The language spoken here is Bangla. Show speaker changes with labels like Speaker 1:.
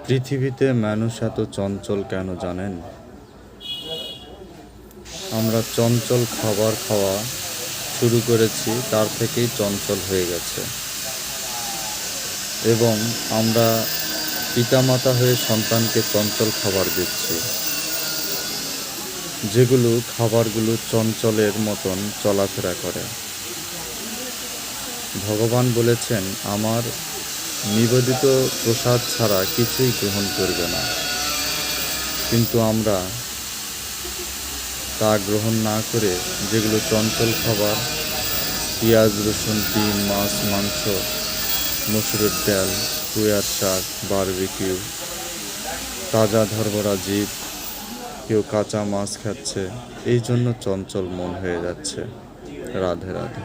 Speaker 1: পৃথিবীতে মানুষ এত চঞ্চল কেন জানেন? আমরা চঞ্চল খাবার খাওয়া শুরু করেছি, তার থেকেই চঞ্চল হয়ে গেছে। এবং আমরা পিতামাতা হয়ে সন্তানকে চঞ্চল খাবার দিচ্ছি, যেগুলো খাবারগুলো চঞ্চলের মতন চলাফেরা করে। ভগবান বলেছেন, আমার নিবেদিত প্রসাদ ছাড়া কিছুই গ্রহণ করবে না। কিন্তু আমরা তা গ্রহণ না করে যেগুলো চঞ্চল খাবার, পেঁয়াজ, রসুন, ডিম, মাছ, মাংস, মসুরের ডাল, পুঁইয়ের শাক, বারবিকিউ, তাজা ধরভরা জীব, কেউ কাঁচা মাছ খাচ্ছে, এই জন্য চঞ্চল মন হয়ে যাচ্ছে। রাধে রাধে।